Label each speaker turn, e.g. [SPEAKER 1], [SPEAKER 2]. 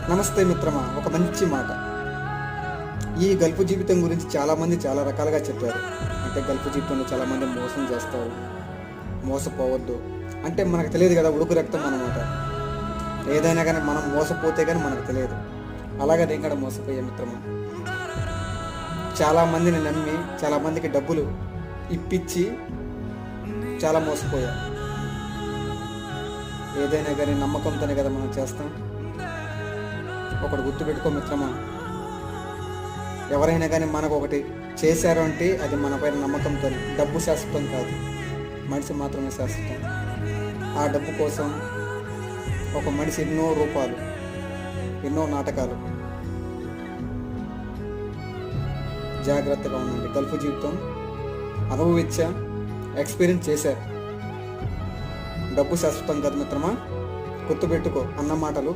[SPEAKER 1] నమస్తే మిత్రమా, ఒక మంచి మాట. ఈ గల్ఫ్ జీవితం గురించి చాలామంది చాలా రకాలుగా చెప్పారు. అంటే గల్ఫ్ జీవితంలో చాలామంది మోసం చేస్తారు, మోసపోవద్దు అంటే మనకు తెలియదు కదా, ఉడుకు రక్తం అన్నమాట. ఏదైనా కానీ మనం మోసపోతే కానీ మనకు తెలియదు. అలాగే నేను కూడా మోసపోయే మిత్రమా. చాలామందిని నమ్మి చాలామందికి డబ్బులు ఇప్పించి చాలా మోసపోయా. ఏదైనా కానీ నమ్మకంతోనే కదా మనం చేస్తాం. ఒకటి గుర్తుపెట్టుకో మిత్రమా, ఎవరైనా కానీ మనకు ఒకటి చేశారు అంటే అది మన పైన నమ్మకంతో. డబ్బు శాశ్వతం కాదు, మనిషి మాత్రమే శాశ్వతం. ఆ డబ్బు కోసం ఒక మనిషి ఎన్నో రూపాలు, ఎన్నో నాటకాలు. జాగ్రత్తగా ఉండండి. గల్ఫ్ జీవితం అనుభవించా, ఎక్స్పీరియన్స్ చేశా. డబ్బు శాశ్వతం కాదు మిత్రమా, గుర్తుపెట్టుకో అన్న మాటలు.